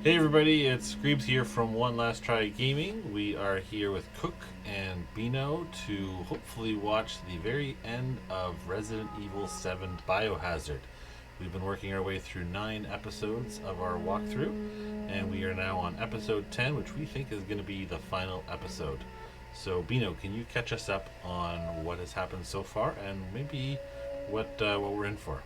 Hey everybody, it's Greebs here from One Last Try Gaming. We are here with Cook and Bino to hopefully watch the very end of Resident Evil VII Biohazard. We've been working our way through 9 episodes of our walkthrough, and we are now on episode 10, which we think is going to be the final episode. So Bino, can you catch us up on what has happened so far and maybe what we're in for?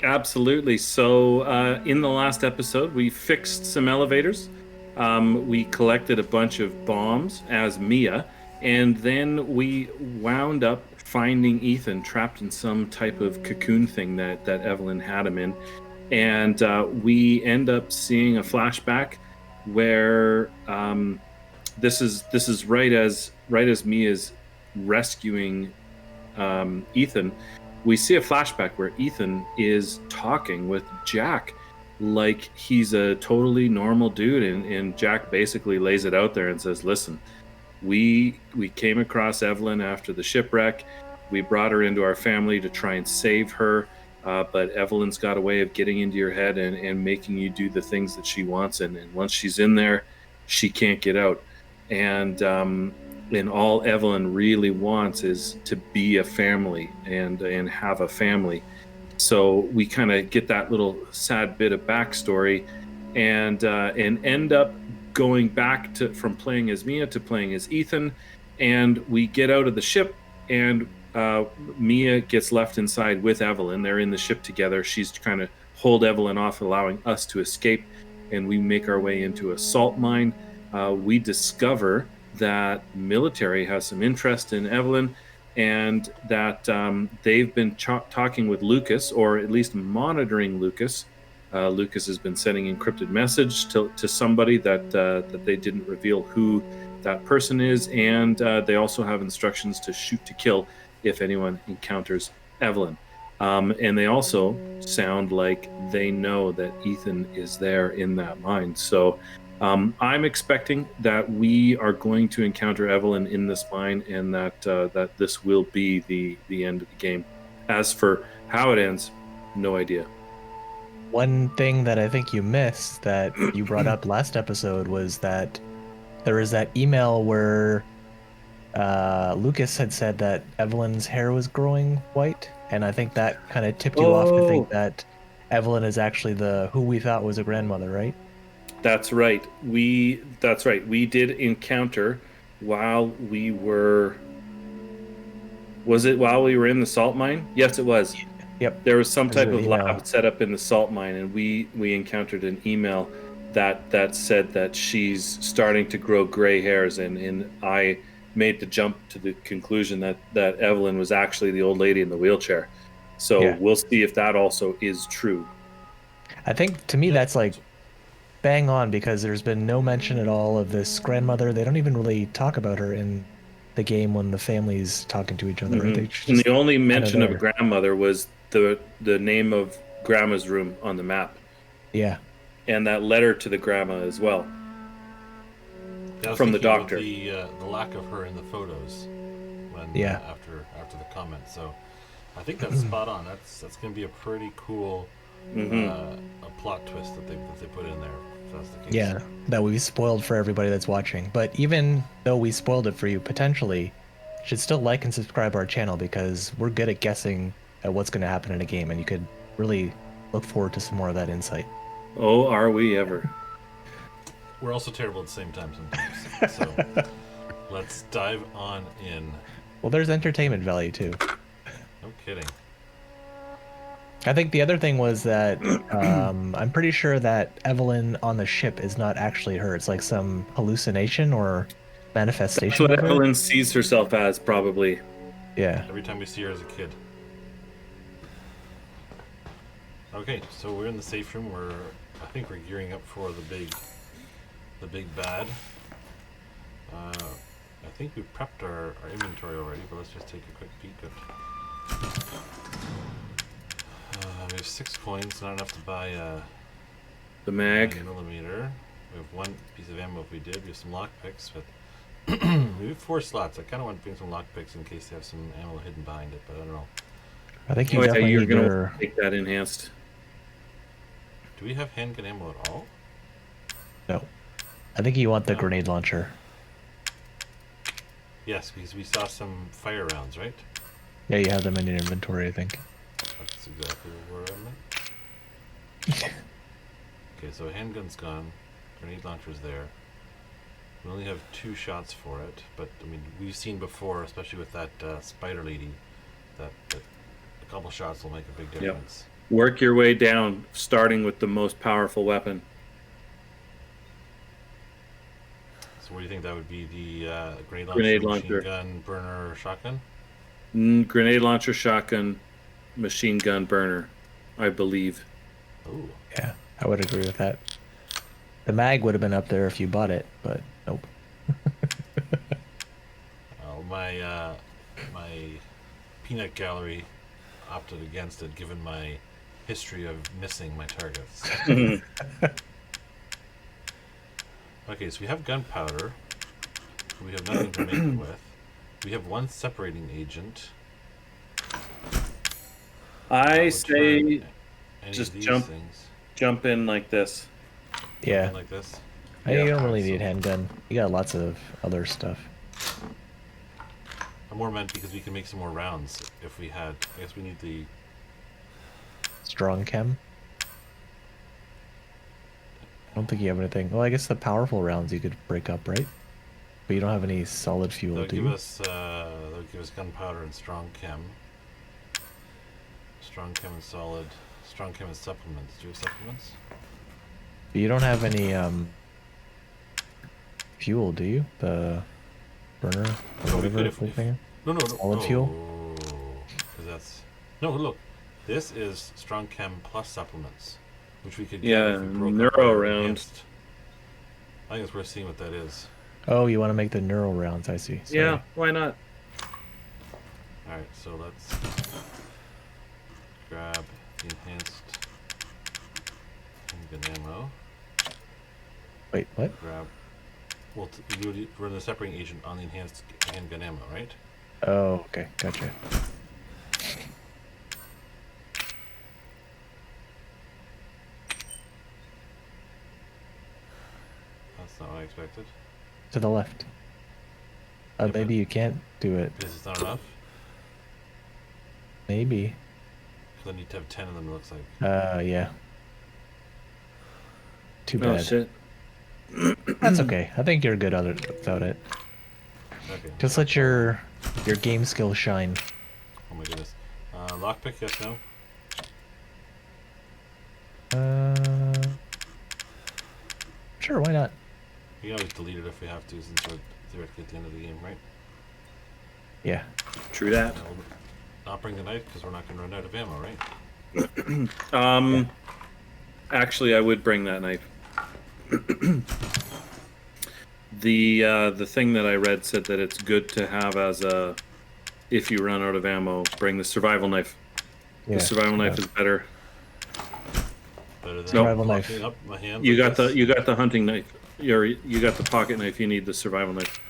Absolutely. So, in the last episode, we fixed some elevators. We collected a bunch of bombs as Mia, and then we wound up finding Ethan trapped in some type of cocoon thing that Eveline had him in, and we end up seeing a flashback where this is right as Mia's rescuing Ethan. We see a flashback where Ethan is talking with Jack like he's a totally normal dude, and Jack basically lays it out there and says, listen, we came across Eveline after the shipwreck. We brought her into our family to try and save her, but Eveline's got a way of getting into your head and making you do the things that she wants, and once she's in there, she can't get out. And all Eveline really wants is to be a family and have a family. So we kind of get that little sad bit of backstory, and end up going back from playing as Mia to playing as Ethan, and we get out of the ship, and Mia gets left inside with Eveline. They're in the ship together. She's trying to hold Eveline off, allowing us to escape, and we make our way into a salt mine. We discover that military has some interest in Eveline, and that they've been talking with Lucas, or at least monitoring Lucas. Lucas has been sending encrypted message to somebody that they didn't reveal who that person is, and they also have instructions to shoot to kill if anyone encounters Eveline. And they also sound like they know that Ethan is there in that mine. So I'm expecting that we are going to encounter Eveline in this mine, and that this will be the end of the game. As for how it ends, no idea. One thing that I think you missed that you brought up last episode was that there was that email where Lucas had said that Eveline's hair was growing white, and I think that kind of tipped you off to think that Eveline is actually who we thought was a grandmother, right? That's right. We did encounter while we were. Was it while we were in the salt mine? Yes, it was. Yep. There was some type of lab set up in the salt mine, and we encountered an email that said that she's starting to grow gray hairs, and I made the jump to the conclusion that Eveline was actually the old lady in the wheelchair. So yeah. We'll see if that also is true. I think to me that's like bang on, because there's been no mention at all of this grandmother. They don't even really talk about her in the game when the family's talking to each other. Mm-hmm. And the only mention of a grandmother was the name of Grandma's room on the map. Yeah. And that letter to the grandma as well. From the doctor. The lack of her in the photos when after the comment. So I think that's spot on. That's going to be a pretty cool a plot twist that they put in there. If that's the case. Yeah, that we spoiled for everybody that's watching. But even though we spoiled it for you potentially, you should still like and subscribe our channel, because we're good at guessing at what's going to happen in a game, and you could really look forward to some more of that insight. Oh, are we ever? We're also terrible at the same time sometimes. So let's dive on in. Well, there's entertainment value too. No kidding. I think the other thing was that I'm pretty sure that Eveline on the ship is not actually her. It's like some hallucination or manifestation. That's what Eveline sees herself as, probably. Yeah. Every time we see her as a kid. Okay, so we're in the safe room. I think we're gearing up for the big bad. I think we prepped our inventory already, but let's just take a quick peek at. We have 6 coins, not enough to buy the mag. 9mm. We have 1 piece of ammo if we did. We have some lockpicks, but we have 4 slots. I kind of want to bring some lockpicks in case they have some ammo hidden behind it, but I don't know. I think you're going to take that enhanced. Do we have handgun ammo at all? No. I think you want the No. grenade launcher. Yes, because we saw some fire rounds, right? Yeah, you have them in your inventory, I think. That's exactly where I meant. Okay, so handgun's gone. Grenade launcher's there. We only have 2 shots for it, but I mean, we've seen before, especially with that spider lady, that a couple shots will make a big difference. Work your way down, starting with the most powerful weapon. So, what do you think that would be? The grenade launcher, Grenade machine launcher. gun, burner, shotgun? Grenade launcher, shotgun, machine gun, burner, I believe. Ooh. Yeah, I would agree with that. The mag would have been up there if you bought it, but nope. My peanut gallery opted against it, given my history of missing my targets. Okay, so we have gunpowder. We have nothing to make it with. We have 1 separating agent. I Would say turn any just of these jump. things jump in like this. Yeah, like this. you don't really so- need handgun. You got lots of other stuff. I more meant because we can make some more rounds if we had. I guess we need the. Strong chem. I don't think you have anything. Well, I guess the powerful rounds you could break up, right? But you don't have any solid fuel, They'll do give you? us. They'll give us gunpowder and strong chem. Strong chem and solid. Strong chem and supplements. Do you have supplements? But you don't have any fuel, do you? The burner or No, we whatever could it's if- thing? No. Solid fuel? Because that's. No, look. This is strong chem plus supplements, which we could get Yeah, if we broke neuro up our round. enhanced. I think it's worth seeing what that is. Oh, you want to make the neural rounds, I see. Sorry. Yeah, why not? Alright, so let's grab the enhanced handgun ammo. Wait, what? Grab. Well, you run the separating agent on the enhanced handgun ammo, right? Oh, okay, gotcha. That's not what I expected. To the left. Yeah, but- Maybe you can't do it. This is not enough? Maybe. Because I need to have 10 of them, it looks like. Yeah. Too Oh bad. shit. That's okay. I think you're good without it. Okay. Just let your game skill shine. Oh my goodness. Lockpick, yes, no? Sure, why not? You can always delete it if we have to, since we're theoretically at the end of the game, right? Yeah. True that. And we'll not bring the knife because we're not going to run out of ammo, right? Actually, I would bring that knife. The thing that I read said that it's good to have as a, if you run out of ammo, bring the survival knife. Yeah. The survival knife is better. Better than Survival knife. locking up my hands. You like got this. you got the hunting knife. You got the pocket knife. You need the survival knife.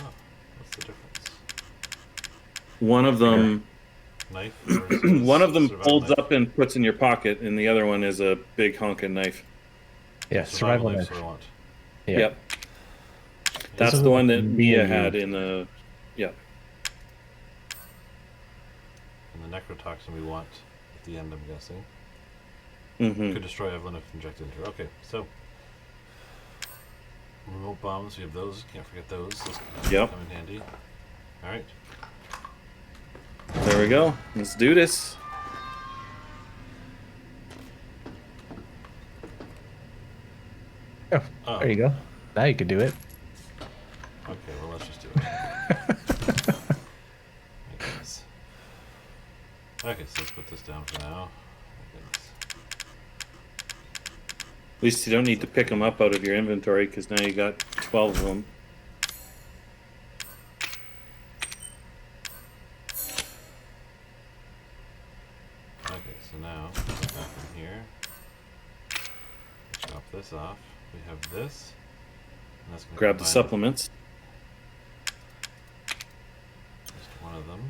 Oh, what's the difference? One of them, Knife versus one of them survival folds knife? up and puts in your pocket, and the other one is a big honking knife. Yeah, survival knife's knife. what I want. Yeah. Yep, that's is the what one that me Mia and you- had in the. Yeah, And the necrotoxin we want at the end, I'm guessing. hmm Could destroy Eveline if injected into her. Okay, so remote bombs, we have those. Can't forget those. Those Yep. come in handy. All right. There we go. Let's do this. Oh, Oh, there you go. Now you can do it. Okay, well let's just do it. I guess. Okay, so let's put this down for now. My goodness. At least you don't need to pick them up out of your inventory because now you got 12 of them. Okay, so now put that back in here. Chop this off. We have this. And that's gonna Grab the combine supplements. Just one of them.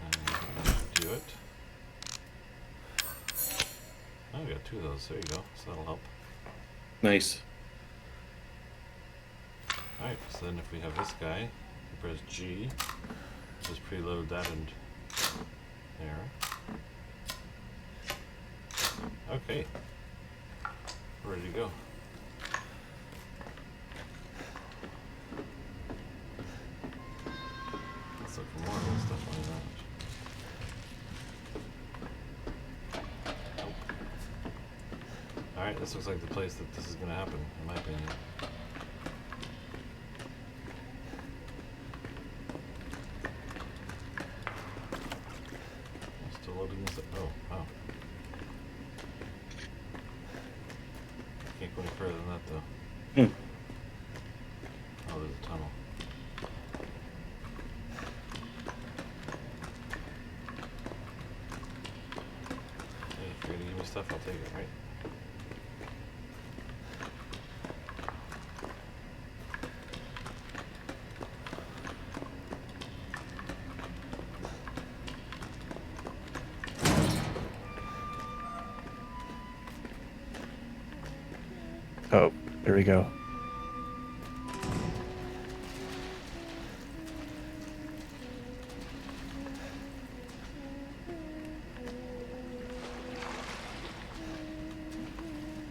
And that should do it. 2 of those. There you go. So that'll help. Nice. Alright, so then if we have this guy, we press G, just preload that and there. Okay. We're ready to go. Let's look for more little stuff like that. Nope. Alright, this looks like the place that this is going to happen, in my opinion. I'm still loading this up. Oh, wow. Can't go any further than that, though. Hmm. Oh, there's a tunnel. Hey, if you're gonna give me stuff, I'll take it, right? Oh, there we go.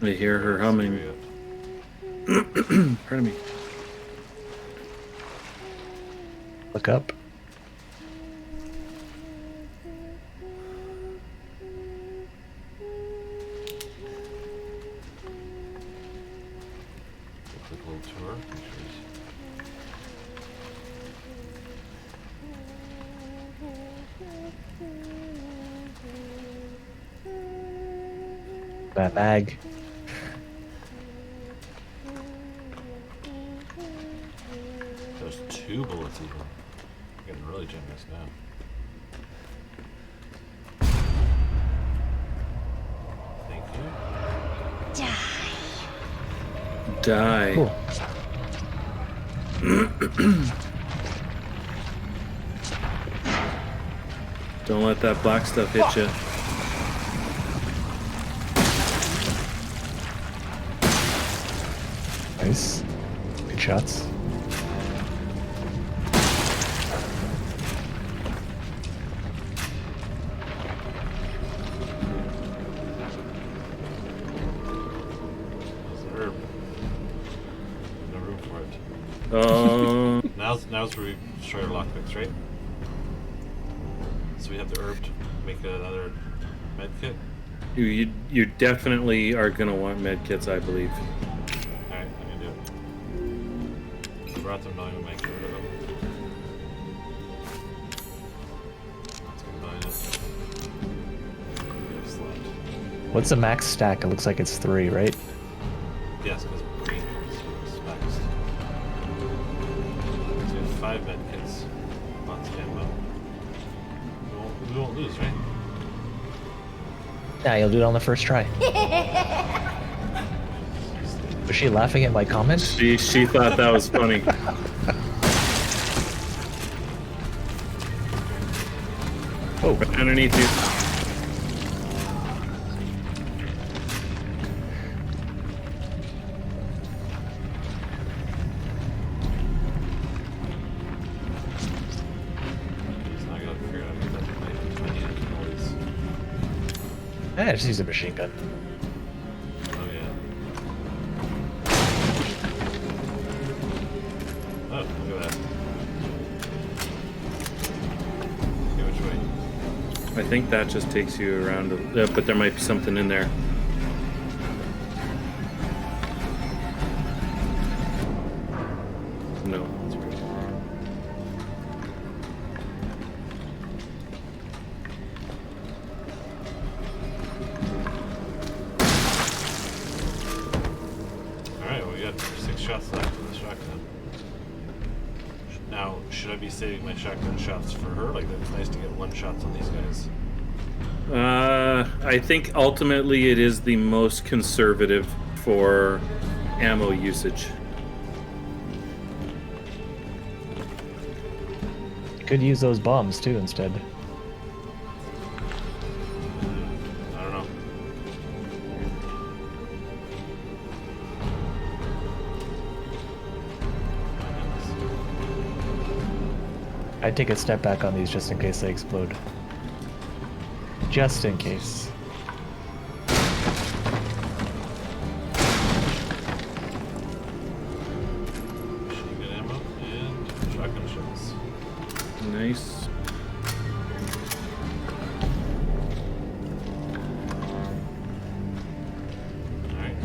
I hear her humming. Pardon me. Look up. Quick little tour. Make sure he's- That bag. There's 2 bullets even. Getting really generous now. Thank you. Die. Cool. Don't let that black stuff hit you. Nice. Good shots. There's an herb. No room for it. Now's where we destroy our lockpicks, right? So we have the herb to make another med kit. You definitely are gonna want med kits, I believe. Alright, I'm gonna do it. I brought them, now I'm gonna make rid of them. Let's combine it. We have slot. What's the max stack? It looks like it's 3, right? Yes, because green comes with specs. So we have 5 med kits. Lots of ammo. We won't lose, right? Yeah, you'll do it on the first try. Was she laughing at my comment? She thought that was funny. Oh, Right underneath you. So I gotta figure out how to get that I need a noise. I just use a machine gun. Oh yeah. Oh, look at that. Okay, which way? I think that just takes you around, but there might be something in there. No. That's weird. Alright, well, we got 6 shots left with the shotgun. Now, should I be saving my shotgun shots for her? Like, it's nice to get 1 shots on these guys. I think ultimately it is the most conservative for ammo usage. You could use those bombs too instead. I don't know. I'd take a step back on these just in case they explode. Just in case. Machine gun ammo and shotgun shells. Nice. Alright.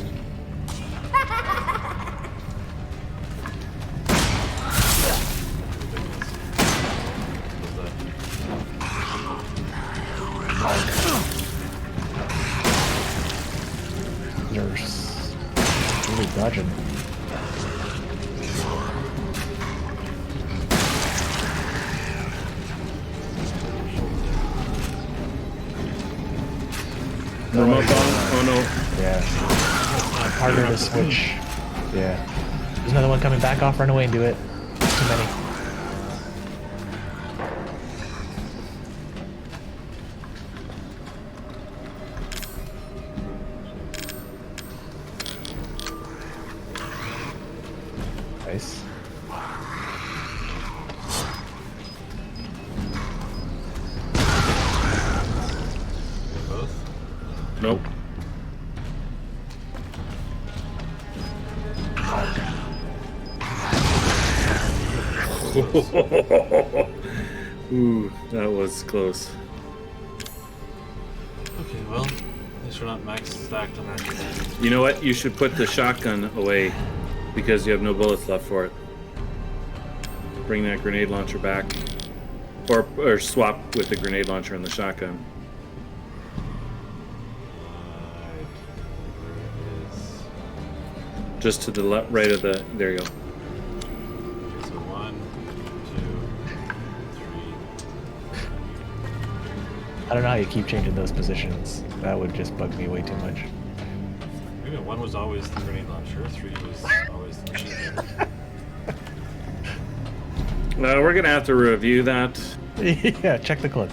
Nurse. Really dodging. Remote bomb? Oh no. Yeah. Harder to switch. Yeah. There's another one coming back off. Run away and do it. Too many. Nice. Both. Nope. Ooh, that was close. Okay, well, at least we're not max stacked on our. You know what? You should put the shotgun away because you have no bullets left for it. Bring that grenade launcher back. Or swap with the grenade launcher and the shotgun. Right. Where it is. Just to the left, right of the. There you go. Okay, so 1, 2, 3. I don't know how you keep changing those positions. That would just bug me way too much. Maybe 1 was always the grenade launcher, 3 was always the machine gun. We're gonna have to review that. Yeah, check the clip.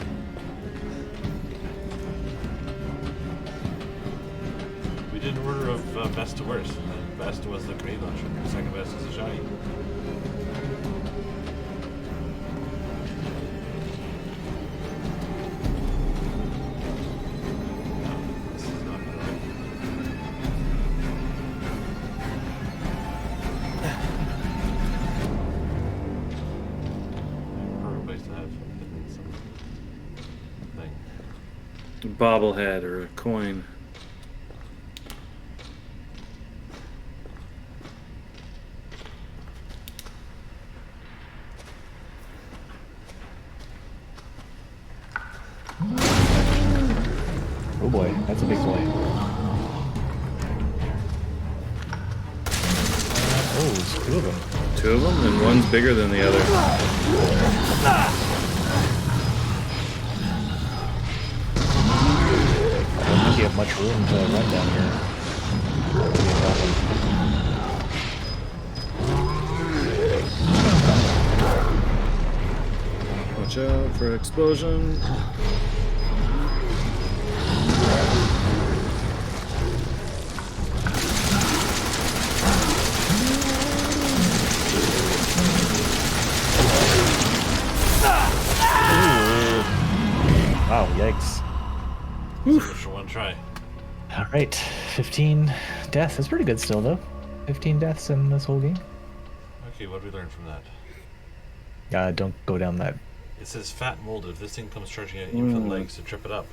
We did an order of best to worst, and best was the grenade launcher. Second best is the shotty. This is not right. Perfect place to have hidden something. Bobblehead or a coin. Oh boy, that's a big boy. Oh, there's 2 of them. 2 of them, and one's bigger than the other. I don't think you have much room to run down here. That'd be a problem. Watch out for explosion. Wow, yikes. For one try. Alright, 15 deaths. That's pretty good still, though. 15 deaths in this whole game. Okay, what did we learn from that? Don't go down that. It says fat molded. If this thing comes charging at you for the legs to trip it up.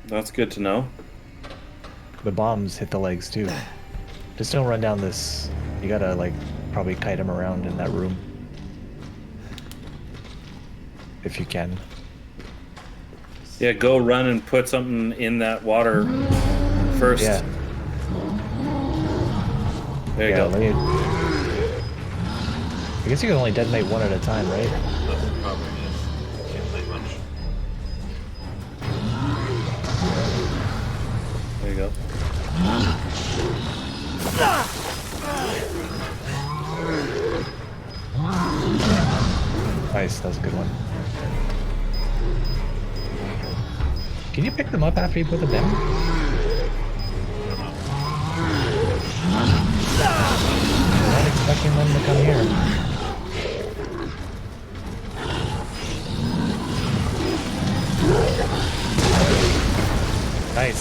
That's good to know. The bombs hit the legs, too. Just don't run down this. You gotta, like, probably kite them around in that room. If you can. Yeah, go run and put something in that water first. Yeah. There you go. I guess you can only detonate one at a time, right? That's the problem is can't play much. There you go. Nice, that was a good one. Can you pick them up after you put them down? I'm not expecting them to come here.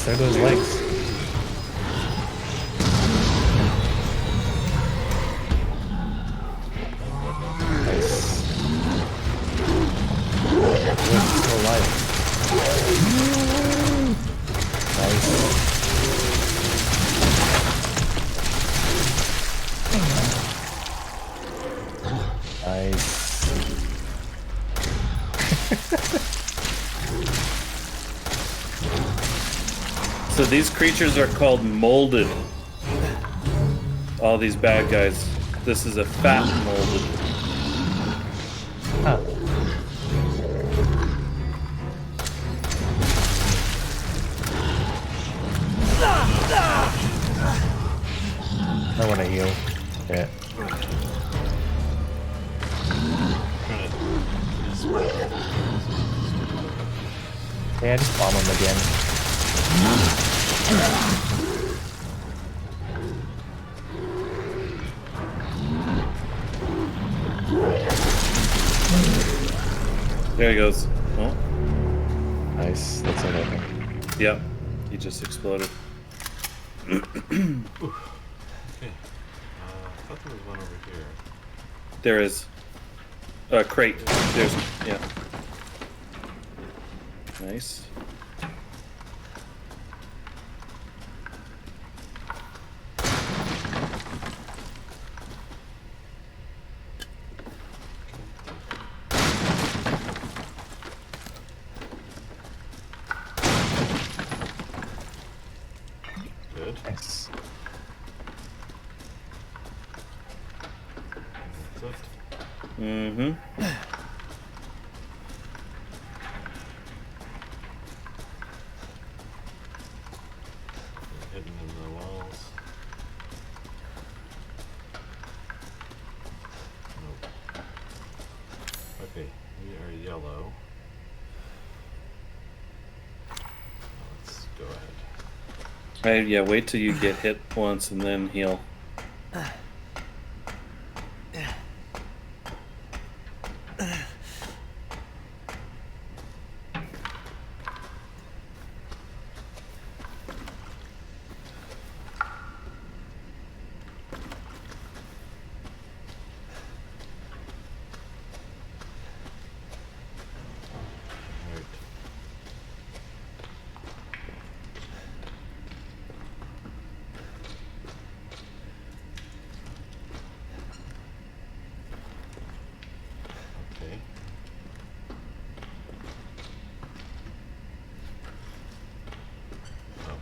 there goes legs. Nice. Good, he's still alive. Nice. Nice. So these creatures are called molded. All these bad guys. This is a fat molded. Huh. I want to heal. Yeah. Yeah, just bomb him again. There he goes. Oh, Nice. That's it, I think. yep. He just exploded. Okay. I thought there was one over here. There is a crate. There's, yeah. Nice. Good. Nice. That's it. Mm-hmm. Hidden in the walls. Nope. Okay, we are yellow. Let's go ahead. Yeah, wait till you get hit once and then heal. Alright. Okay. Oh.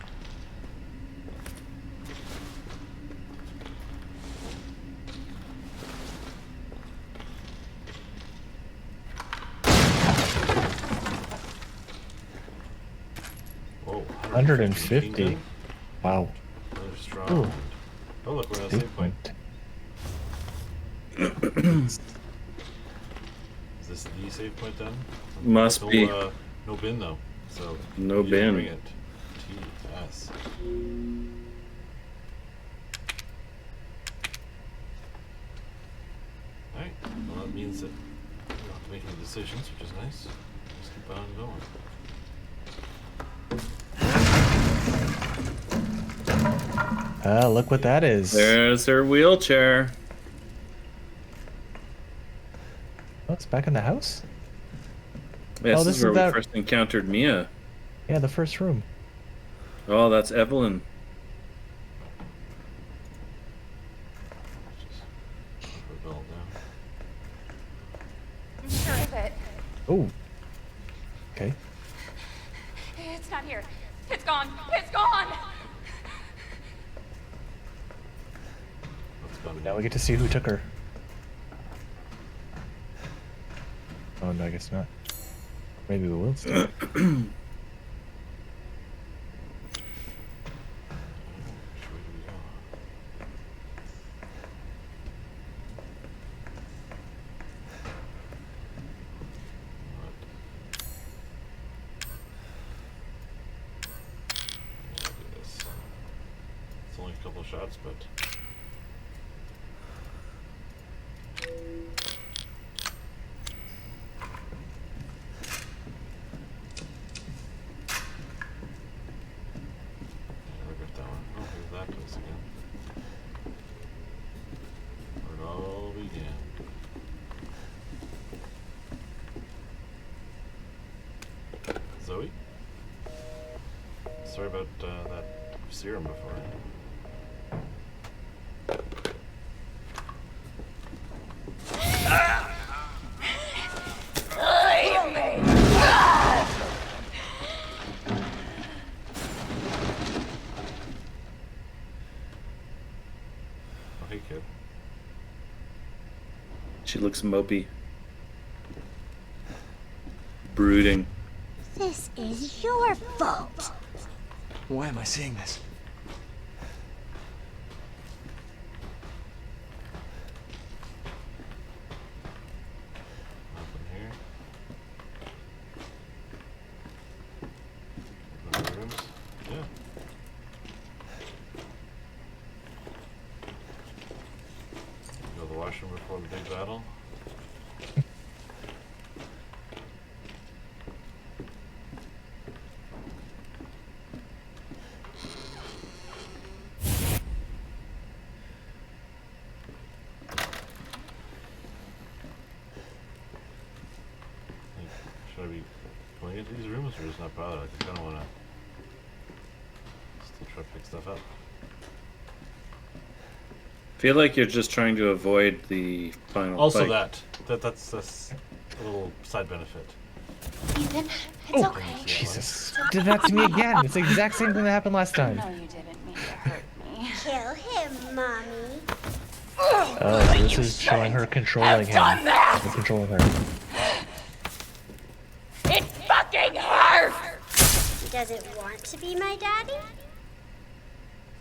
Whoa, 150. gun? Wow. Another strong Ooh. one. Oh look, we're at a save point. Decent. Is this the save point then? Must no, be. No bin though. So No you just bin. Bring it. TS. Alright. Well, that means that we don't have to make any decisions, which is nice. Just keep on going. Look what that is. There's her wheelchair. Oh, it's back in the house? Yes, Oh, this this is where is we that- first encountered Mia. Yeah, the first room. Oh, that's Eveline. Just put her belt down. I'm sure of it. Oh. Okay. It's not here. It's gone. It's gone. What's going on? Now we get to see who took her. Oh, no, I guess not. Maybe we will still. Which way do we go? What? I'll do this. It's only a couple of shots, but Sorry about that serum before. Oh, hey, kid. She looks mopey. Brooding. This is your fault. Why am I seeing this? Nothing here. Open the rooms. Yeah. Go to the washroom before the big battle. Should I be going into these rooms or just not bother? I kind of want to still try to pick stuff up. Feel like you're just trying to avoid the final Also, fight. that's a little side benefit. Ethan, it's okay. Jesus. Did that to me again. It's the exact same thing that happened last time. No, you didn't mean to hurt me. Kill him, Mommy. Oh, so this is showing her controlling him. Or controlling her. It fucking hurts! He doesn't want to be my daddy?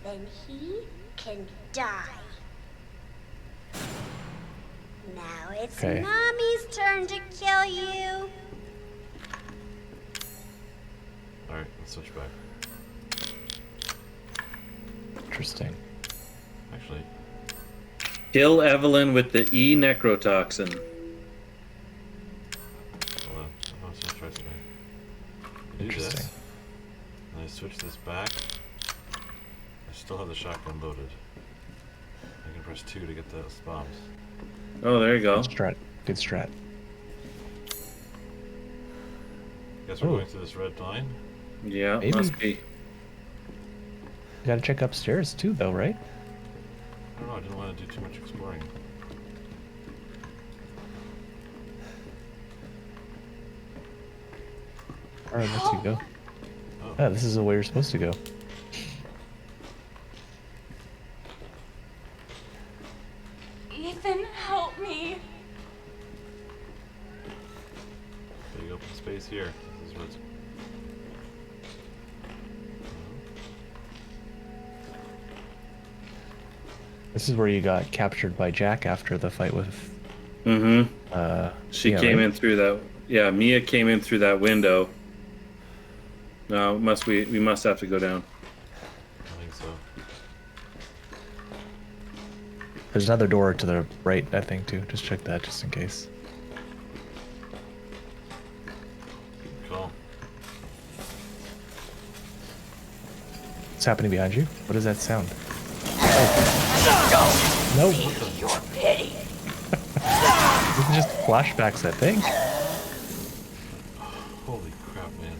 Then he can die. Now it's Okay. Mommy's turn to kill you. Alright, let's switch back. Interesting. Actually, Kill Evelyn with the E necrotoxin. hold on. I want to try something. Do Interesting. this. And I switch this back. I still have the shotgun loaded. I can press 2 to get those bombs. Oh, there you go. Good strat. Good strat. Guess we're Ooh. going through this red line. Yeah, Maybe. must be. You gotta check upstairs too, though, right? I don't know, I didn't want to do too much exploring. Alright, let's you go. Oh, Ah, this is the way you're supposed to go. Ethan, help me. big open space here. This is what's... This is where you got captured by Jack after the fight with. Mm-hmm. She Mia, came right? in through that. Yeah, Mia came in through that window. No, we must have to go down. I think so. There's another door to the right, I think, too. Just check that, just in case. Good call. What's happening behind you? What does that sound? Oh. No. Your pity. This is just flashbacks, I think. Holy crap, man.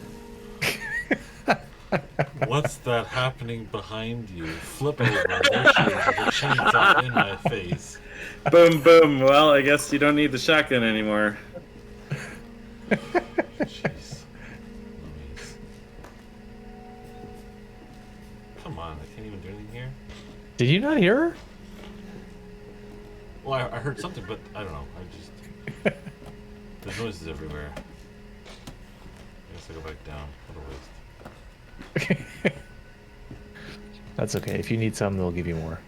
What's that happening behind you? Flip over, there she is with a chainsaw in my face. Boom, boom. Well, I guess you don't need the shotgun anymore. Jeez. Louise. Come on, I can't even do anything here. Did you not hear her? Well, I heard something, but I don't know. I just... There's noises everywhere. I guess I go back down. What a waste. That's okay. If you need some, they'll give you more.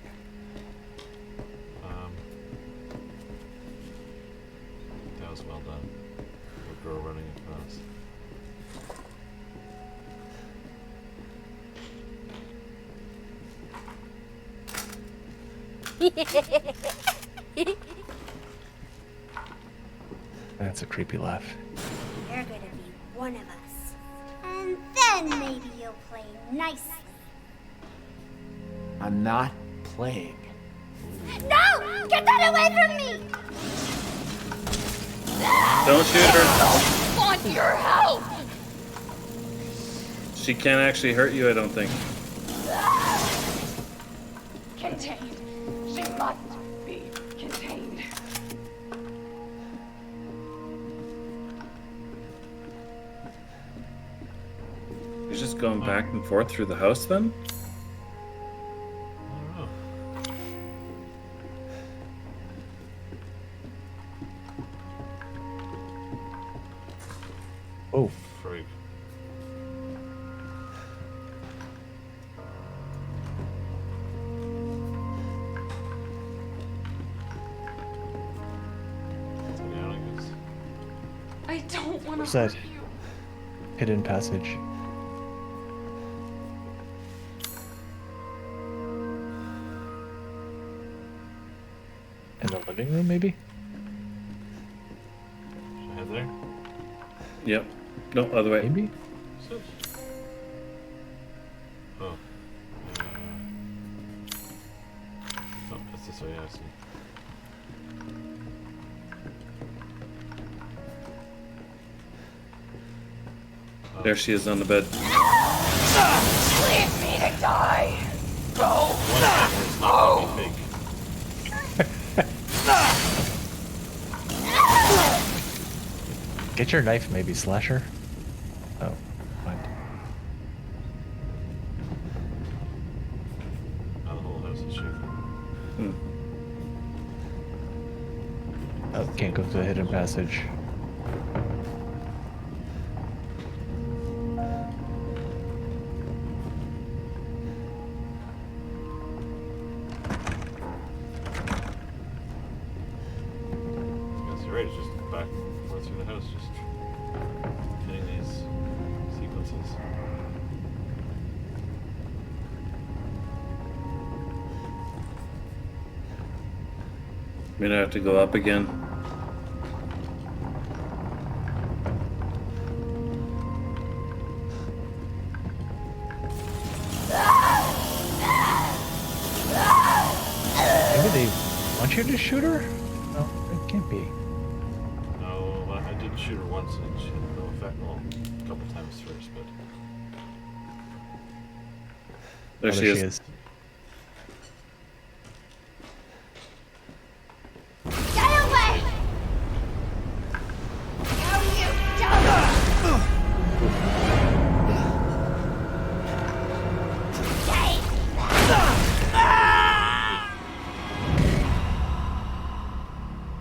That was well done. The girl running across. That's a creepy laugh. You're gonna be one of us. And then maybe you'll play nicely. I'm not playing. No! Get that away from me! Don't shoot her. Want your help? She can't actually hurt you, I don't think. Contained. She must be contained. You're just going back and forth through the house then? I don't know. Oh, Freak. Yeah, I guess. I don't want to What's hurt that? you. hidden passage. In the living room, maybe? Should I head there? Yep. No, other way. Maybe? So- Oh. Oh, that's this way, I see. There she is on the bed. Leave me to die. Go. It's not gonna be fake. Get your knife, maybe, slasher. Oh, fine. Now the whole house is shaking. Oh, can't go through the hidden passage. Yes, you're right. It's just back and forth through the house, just hitting these sequences. I'm gonna have to go up again. Maybe they want you to shoot her? No, it can't be. No, well, I did shoot her once and she had no effect. Well, a couple times first, but There Oh, she is. Get away! No, you don't! Stay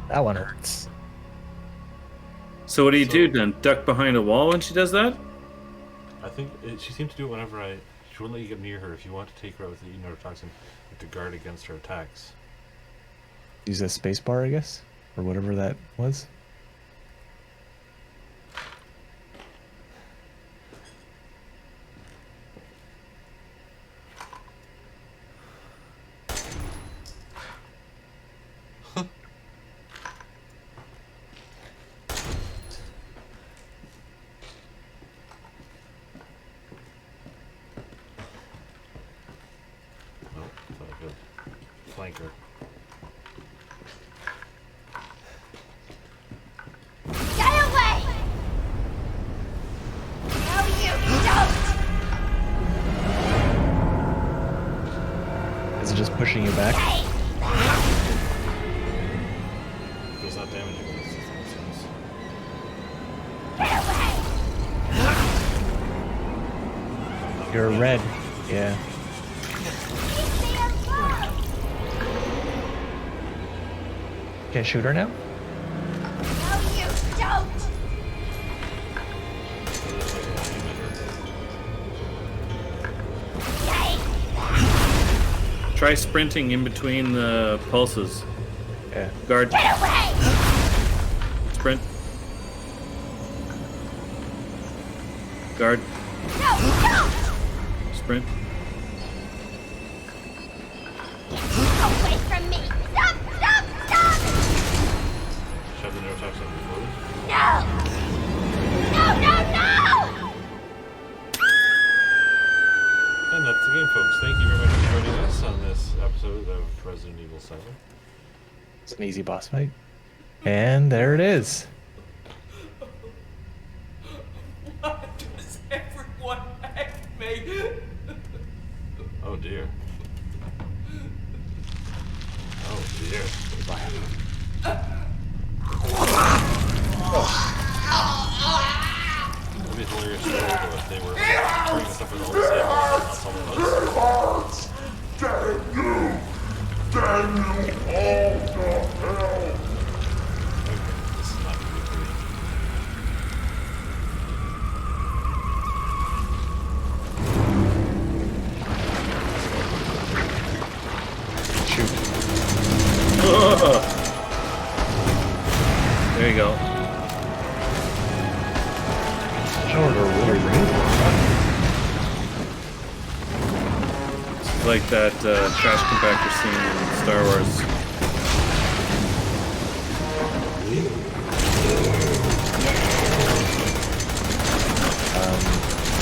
That one hurts. So what do you do then? Duck behind a wall when she does that? I think she seemed to do it whenever she wouldn't let you get near her. If you want to take her out with the neurotoxin, you have to guard against her attacks. Use a space bar, I guess? Or whatever that was. Nope, thought I could flank her. Get away! No, you don't! Is it just pushing you back? Does not damage you. It's just nonsense. Get away! You're red. Yeah. Leave me alone! Can't shoot her now? No, you don't! Stay Try sprinting in between the pulses. Yeah. Guard. Get away! Sprint. Guard. No, don't! Sprint. Away from me! Stop! Stop! Stop! Shove the neurotoxin in the food. No! No, no, no! And that's the game, folks. Thank you very much for joining us on this episode of Resident Evil 7. It's an easy boss fight. And there it is. Why does everyone act with all the same one, that's all it was. Okay, this is not gonna be pretty. Shoot. There you go. Short or really rude. It's like that trash compactor scene in Star Wars.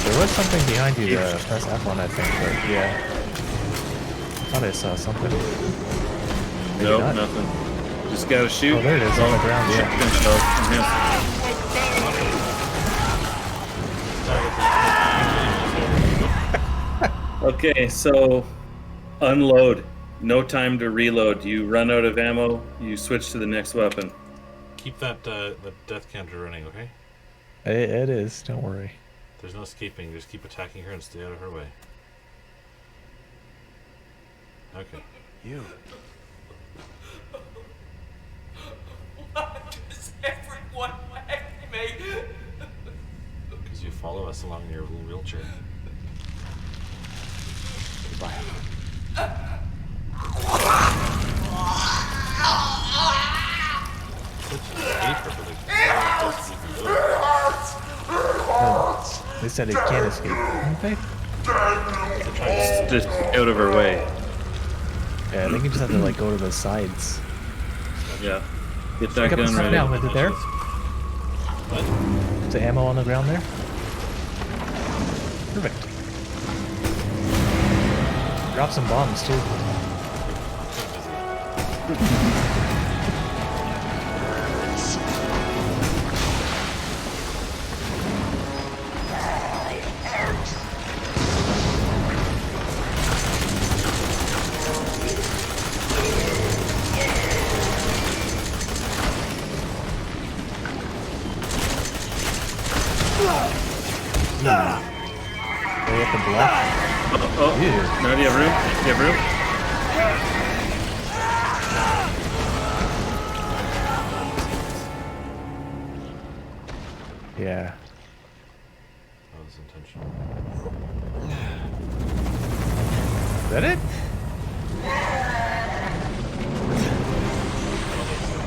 There was something behind you to press F1, I think, but yeah. I thought I saw something. Maybe Nope, not. nothing. Just gotta shoot. Oh, there it is on the ground, yeah. Okay, so unload. No time to reload. You run out of ammo, you switch to the next weapon. Keep that death counter running, okay? It is, don't worry. There's no escaping. Just keep attacking her and stay out of her way. Okay. You. Why does everyone like me? Because you follow us along in your little wheelchair. Goodbye. Escape her, but They said it can't escape, didn't they? Just out of her way. Yeah, I think you just have to like go to the sides. Yeah. Get that Pick up the gun stuff ready. now, is it there? What? Is the ammo on the ground there? Perfect. Drop some bombs too. Way up and left. Oh, Ew. now do you have room? Do you have room? Yeah. That was intentional. Is that it?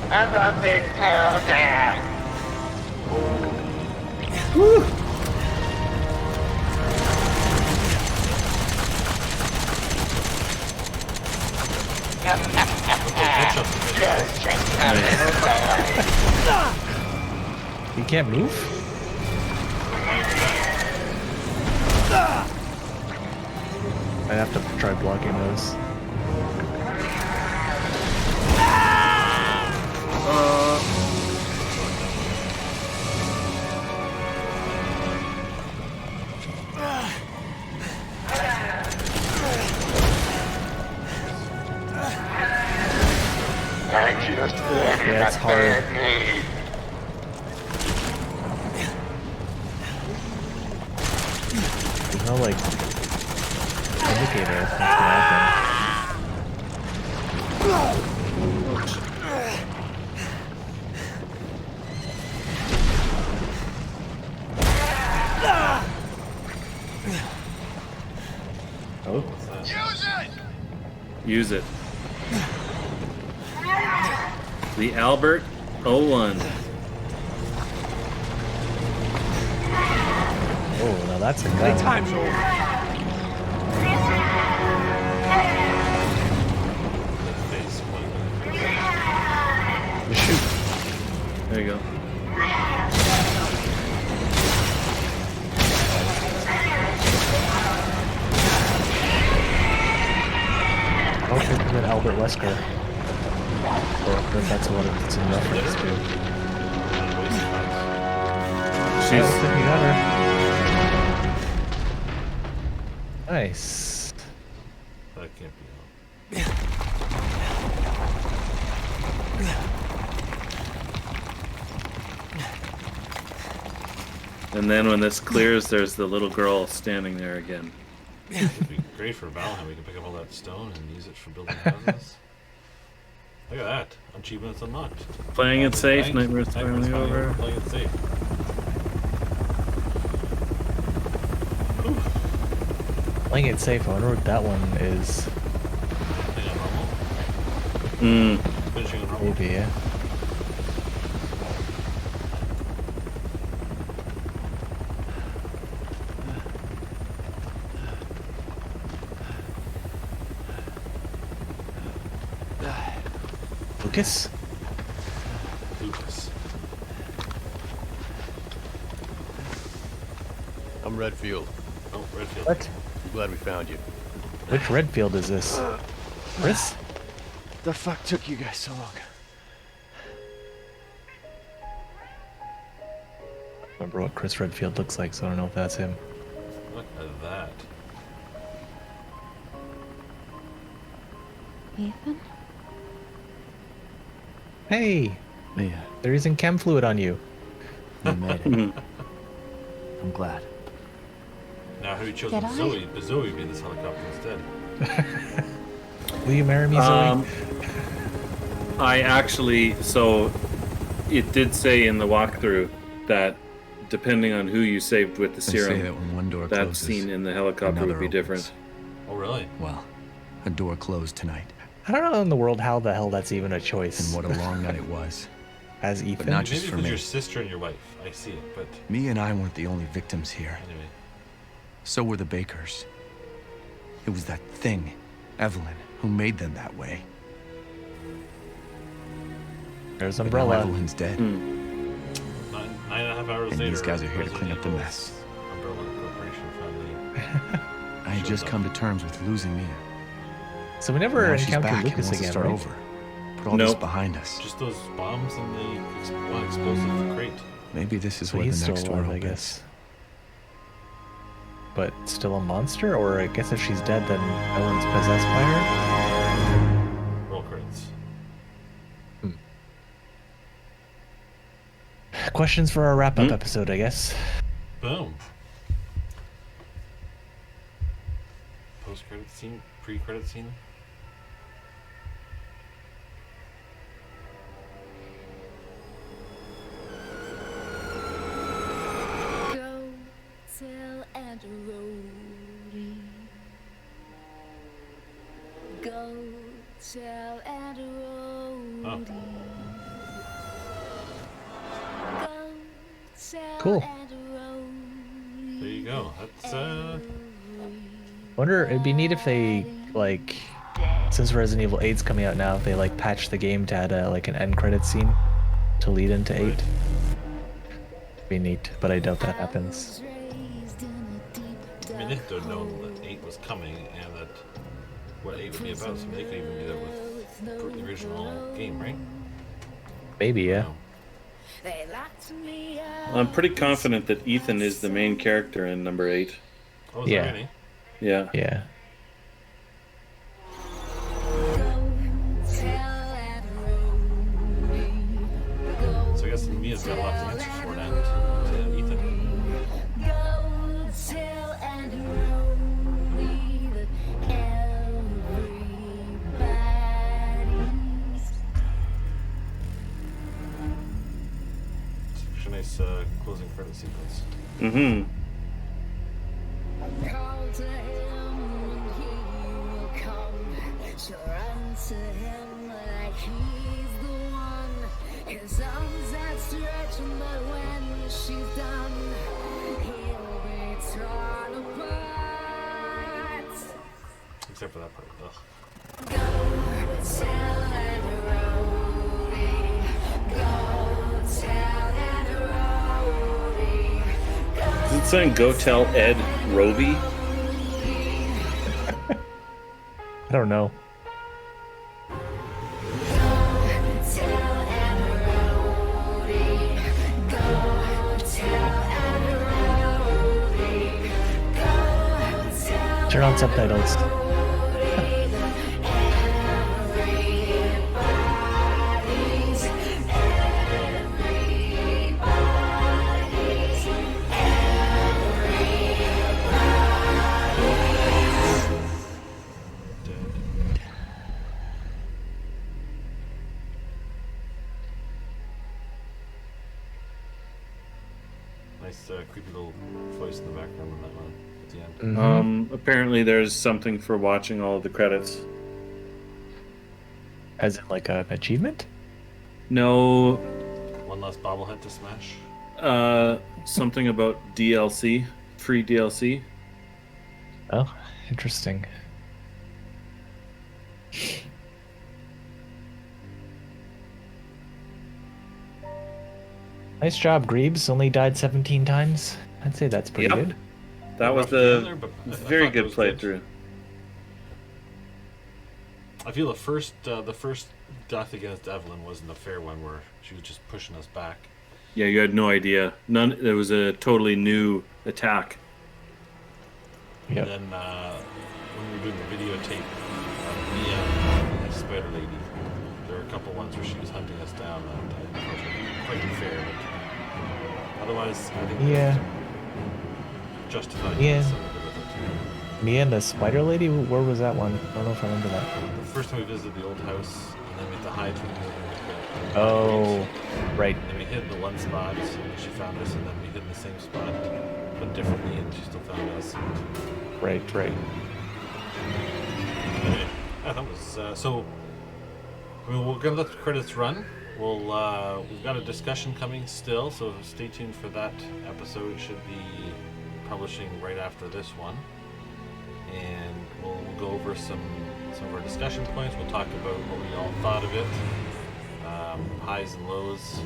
I'm a big powder. You can't move? I have to try blocking those. Yeah, it's hard. There's no like indicator of what's gonna happen. Oh, Use it. The Albert 01. oh, now that's a gun. Time's over. Face one. Just shoot. There you go. I don't think it's an Albert Wesker. Or if that's what it's in reference to. I She's don't think we got her. Nice. That can't be And then when this clears, there's the little girl standing there again. It'd be great for Valheim. We can pick up all that stone and use it for building houses. Look at that. Achievements unlocked. Playing it safe, Nightmare's Nightmare's finally over. Playing it safe. Playing it safe. I wonder what that one is. Playing on normal. Finishing on normal. Maybe, yeah. Lucas? Lucas. I'm Redfield. Oh, Redfield. What? I'm glad we found you. Which Redfield is this? Chris? The fuck took you guys so long? I remember what Chris Redfield looks like, so I don't know if that's him. Look at that. Ethan? Hey! Mia, There isn't chem fluid on you. you made it. I'm glad. Now, have you chosen Did I? Zoe? Zoe be in this helicopter instead. Will you marry me, Zoe? I actually, so it did say in the walkthrough that depending on who you saved with the They say that serum, when one door that closes, scene in the helicopter another would be opens. different. Oh, really? Well, a door closed tonight, I don't know in the world how the hell that's even a choice. and what a long night it was. As Ethan? not just Maybe for because me. your sister and your wife. I see it, but Me and I weren't the only victims here. anyway. So were the Bakers. It was that thing, Eveline, who made them that way. There's But now Umbrella. Eveline's dead. 9.5 hours And later. these guys are here to Resident clean up the Evil's mess. Umbrella Corporation finally. I had just come to terms with losing Mia. So we never Now she's encountered back and Lucas wants to again, start right? over. Put all this Nope. behind us. Just those bombs and the one explosive crate. Maybe this is So where he's the still next door alive, I opens. guess. But still a monster? Or I guess if she's dead, then Ellen's possessed by her? Roll credits. Questions for our wrap-up episode, I guess. Boom. Post-credit scene, pre-credit scene. Go tell Aunt Rhodey. Go tell Aunt Rhodey. Go tell Cool. Aunt Rhodey. There you go. That's Wonder, it'd be neat if they, like, since Resident Evil 8's coming out now, if they, like, patch the game to add, like, an end credit scene to lead into 8. Be neat, but I doubt that happens. I mean, they could have known that 8 was coming and that what 8 would be about, so they could even do that with the original game, right? Maybe, yeah. I'm pretty confident that Ethan is the main character in number 8. Oh, is Yeah. that really? Yeah. Yeah. So I guess Mia's got lots of answers for that to Ethan. Such a nice closing credit sequence. Mm-hmm. Call to him and he will come. She'll run to him like he's the one. His arms outstretched, but when she's done, he'll be torn apart. Except for that part. Ugh. Go tell Aunt Rhodey. Go tell Aunt Rhodey. Is it saying go tell Ed Roby? I don't know. Turn on subtitles. Nice creepy little voice in the background on that one at the end. Mhm. Apparently there's something for watching all of the credits. As in like an achievement? No, One last bobblehead to smash. something about DLC, free DLC. Oh, interesting. Nice job, Greaves. Only died 17 times. I'd say that's pretty Yep. good. That was Rough together, the but I very thought that good was good. playthrough. I feel the first death against Eveline wasn't a fair one, where she was just pushing us back. Yeah, you had no idea. There was a totally new attack. Yep. And then when we were doing the videotape of Mia and the Spider Lady, there were a couple ones where she was hunting us down that I thought were quite unfair. But otherwise, I think Yeah. justified. Yeah. Some of it with it. Me and the Spider Lady? Where was that one? I don't know if I remember that. The first time we visited the old house, and then we had to hide from the Oh, right. And then we hid in the one spot, and she found us, and then we hid in the same spot, but differently, and she still found us. Right. Anyway, yeah, that was so. I mean, we're gonna let the credits run. We've got a discussion coming still, so stay tuned for that episode. It should be publishing right after this one, and we'll go over some of our discussion points. We'll talk about what we all thought of it, highs and lows.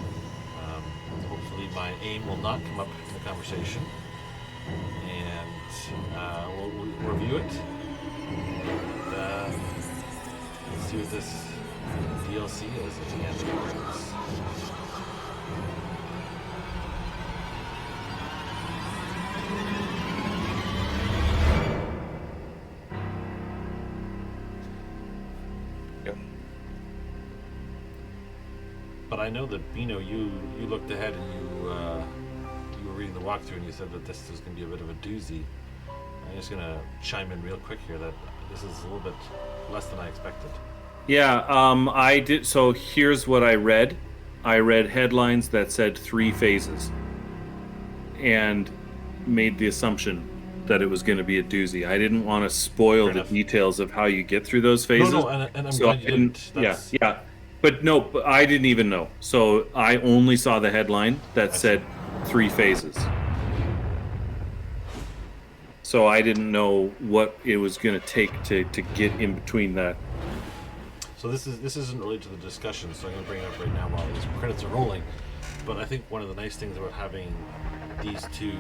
Hopefully, my aim will not come up in the conversation, and we'll review it. And, let's see what this DLC is at the end of this. But I know that Bino, you looked ahead and you were reading the walkthrough and you said that this is going to be a bit of a doozy. I'm just going to chime in real quick here that this is a little bit less than I expected. Yeah, I did. So here's what I read. I read headlines that said 3 phases, and made the assumption that it was going to be a doozy. I didn't want to spoil Fair the enough. details of how you get through those phases. No, and I'm So glad I you didn't. didn't. Yeah, That's- yeah. But I didn't even know. So I only saw the headline that said 3 phases. So I didn't know what it was going to take to get in between that. So this isn't related to the discussion, so I'm going to bring it up right now while these credits are rolling. But I think one of the nice things about having these two,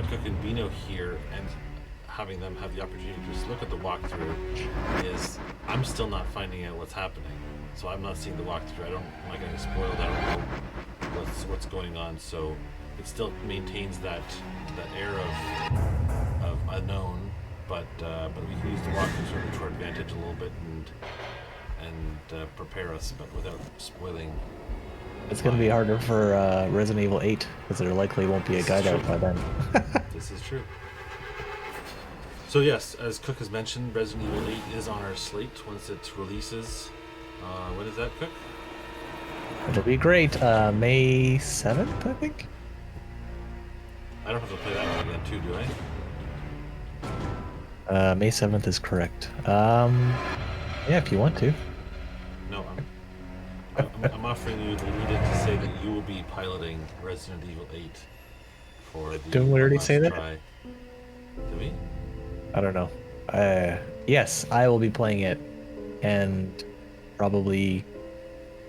Cook and Bino, here, and having them have the opportunity to just look at the walkthrough, is I'm still not finding out what's happening. So I'm not seeing the walkthrough. I'm not going to spoil that. I don't know what's going on. So it still maintains that air of unknown, but we can use the walkthrough sort of to our advantage a little bit and prepare us, but without spoiling. It's going to be harder for Resident Evil VIII, because there likely won't be a guide out by then. This is true. So yes, as Cook has mentioned, Resident Evil 8 is on our slate once it releases. When is that, Cook? It'll be great. May 7th, I think? I don't have to play that one again too, do I? May 7th is correct. Yeah, if you want to. No, I'm offering you the lead-in to say that you will be piloting Resident Evil 8 for the Didn't we already last say that? try. Did we? I don't know. Yes, I will be playing it, and probably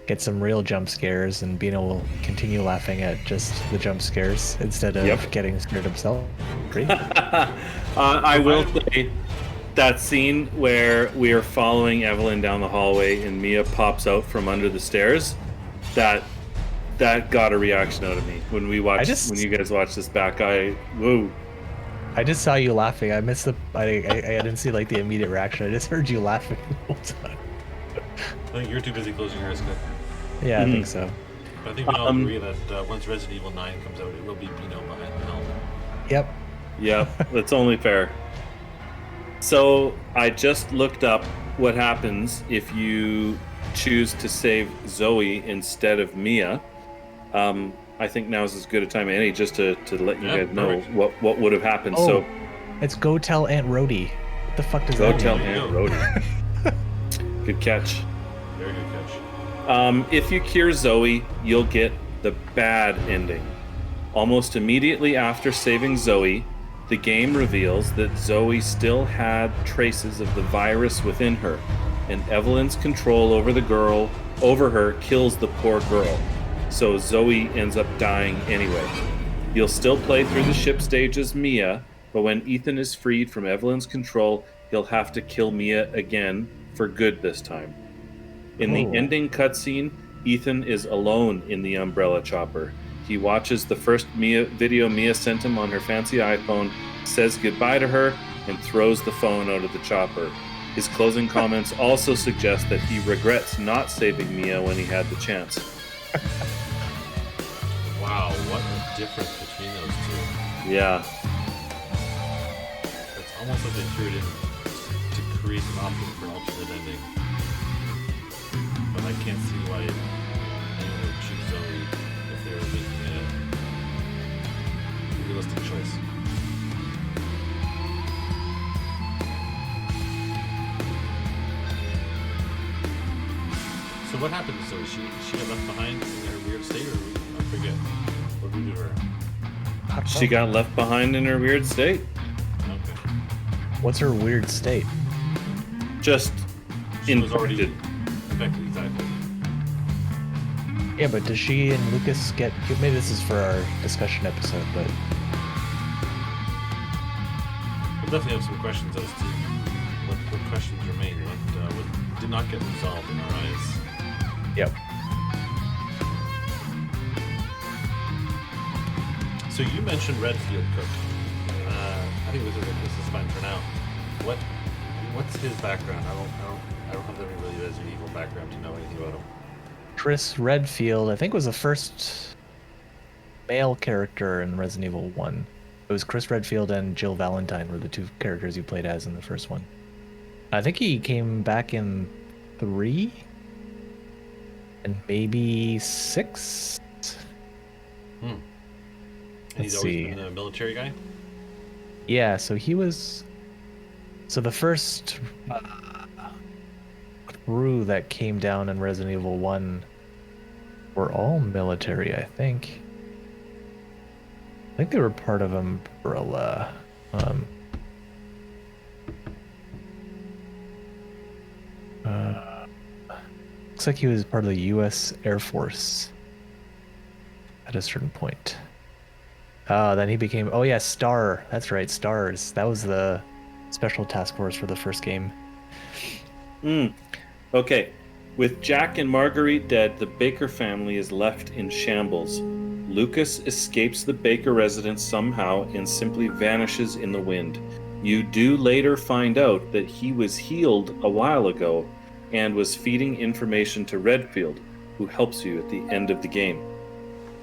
get some real jump scares, and Bino will continue laughing at just the jump scares instead of getting scared himself. Great. I will say that scene where we are following Eveline down the hallway and Mia pops out from under the stairs, that got a reaction out of me when we watched when you guys watched this back. Whoa. I just saw you laughing. I missed the. I didn't see like the immediate reaction. I just heard you laughing the whole time. I think you're too busy closing your eyes, Cook. Yeah, I think so. But I think we all agree that once Resident Evil 9 comes out, it will be Bino behind the helm. Yep. Yeah, that's only fair. So I just looked up what happens if you choose to save Zoe instead of Mia. I think now's as good a time as any just to let you Yeah, guys know perfect. what would have happened. Oh, So it's go tell Aunt Rhody. What the fuck does go that tell mean? Aunt Rhody. Good catch. Very good catch. If you cure Zoe, you'll get the bad ending. Almost immediately after saving Zoe, the game reveals that Zoe still had traces of the virus within her, and Evelyn's control over her kills the poor girl. So Zoe ends up dying anyway. You'll still play through the ship stage as Mia, but when Ethan is freed from Evelyn's control, he'll have to kill Mia again for good this time. In the ending cutscene, Ethan is alone in the umbrella chopper. He watches the first video Mia sent him on her fancy iPhone, says goodbye to her, and throws the phone out of the chopper. His closing comments also suggest that he regrets not saving Mia when he had the chance. Wow, what a difference between those two. Yeah. It's almost like they threw it in to create an option for an alternate ending. But I can't see why anyone would choose Zoe if they were making a realistic choice. So what happened to Zoe? She got left behind in her weird state, or I forget. What did we do to her? She got left behind in her weird state. Okay. What's her weird state? Just She was already infected. infected, exactly. Yeah, but does she and Lucas get... Maybe this is for our discussion episode, but... We'll definitely have some questions as to what questions remain, what did not get resolved in our eyes. Yep. So you mentioned Redfield, Cook. I think this is fine for now. What's his background? I don't have any really Resident Evil background to know anything about him. Chris Redfield, I think, was the first male character in Resident Evil 1. It was Chris Redfield and Jill Valentine were the two characters you played as in the first one. I think he came back in 3 and maybe 6. And he's always been a military guy? Yeah, so he was... So the first crew that came down in Resident Evil 1 were all military, I think. I think they were part of Umbrella. Looks like he was part of the U.S. Air Force at a certain point. Then he became... Oh yeah, STAR. That's right, STARS. That was the special task force for the first game. Okay. With Jack and Marguerite dead, the Baker family is left in shambles. Lucas escapes the Baker residence somehow and simply vanishes in the wind. You do later find out that he was healed a while ago and was feeding information to Redfield, who helps you at the end of the game.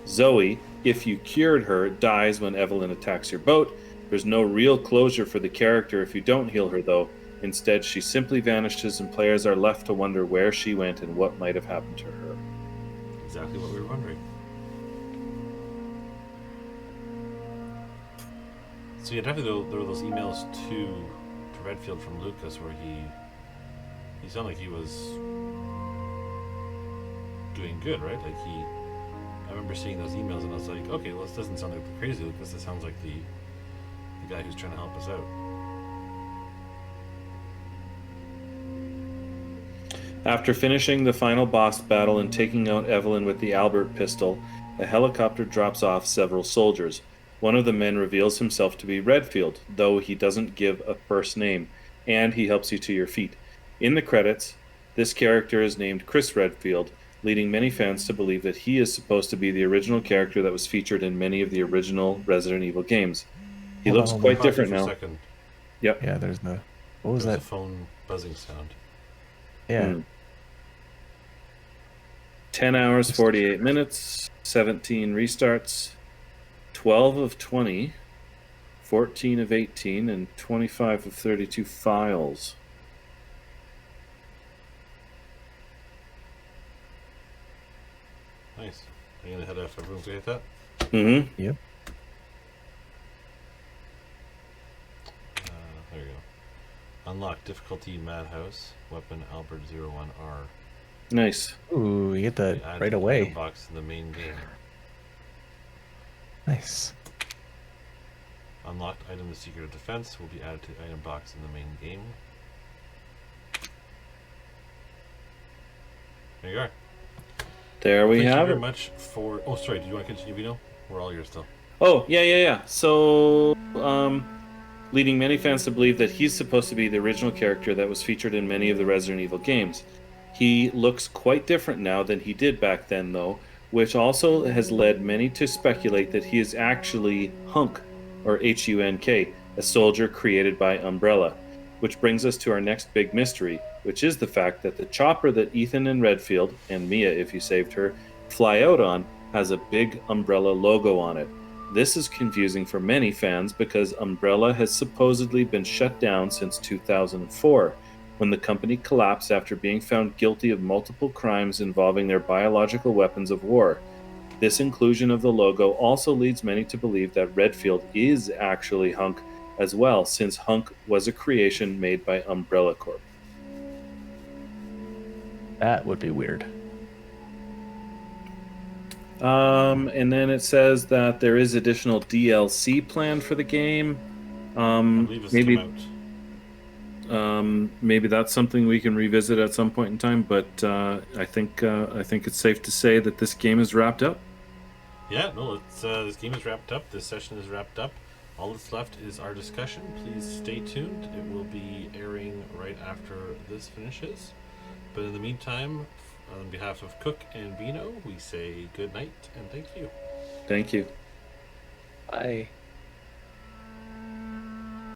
Zoe, if you cured her, dies when Evelyn attacks your boat. There's no real closure for the character if you don't heal her, though. Instead, she simply vanishes and players are left to wonder where she went and what might have happened to her. Exactly what we were wondering. So yeah, definitely there were those emails to Redfield from Lucas where he sounded like he was doing good, right? Like I remember seeing those emails and I was like, okay, well, this doesn't sound like the crazy Lucas. This sounds like the guy who's trying to help us out. After finishing the final boss battle and taking out Evelyn with the Albert pistol, a helicopter drops off several soldiers. One of the men reveals himself to be Redfield, though he doesn't give a first name, and he helps you to your feet. In the credits, this character is named Chris Redfield, leading many fans to believe that he is supposed to be the original character that was featured in many of the original Resident Evil games. He looks quite different now. Yep. Yeah, there's the... What was that? The phone buzzing sound. Yeah. 10 hours, 48 minutes, 17 restarts, 12 of 20, 14 of 18, and 25 of 32 files. Nice. I'm gonna head out if everyone's okay with that. Mm-hmm. Yep. There you go. Unlock difficulty Madhouse. Weapon Albert 01R. Nice. Ooh, you get that Add to right the away. item box in the main game. Nice. Unlocked item, the Secret of Defense, will be added to the item box in the main game. There you are. There we Thank you have very it. much for... Oh, sorry, do you want to continue, Vino? We're all yours still. Oh, yeah. So, leading many fans to believe that he's supposed to be the original character that was featured in many of the Resident Evil games. He looks quite different now than he did back then, though, which also has led many to speculate that he is actually Hunk, or H-U-N-K, a soldier created by Umbrella. Which brings us to our next big mystery, which is the fact that the chopper that Ethan and Redfield, and Mia if you saved her, fly out on has a big Umbrella logo on it. This is confusing for many fans because Umbrella has supposedly been shut down since 2004, when the company collapsed after being found guilty of multiple crimes involving their biological weapons of war. This inclusion of the logo also leads many to believe that Redfield is actually Hunk as well, since Hunk was a creation made by Umbrella Corp. That would be weird. And then it says that there is additional DLC planned for the game. I believe it's come out. Maybe that's something we can revisit at some point in time. But I think it's safe to say that this game is wrapped up. Yeah, no, it's, this game is wrapped up. This session is wrapped up. All that's left is our discussion. Please stay tuned. It will be airing right after this finishes. But in the meantime, on behalf of Cook and Bino, we say good night and thank you. Thank you. Bye.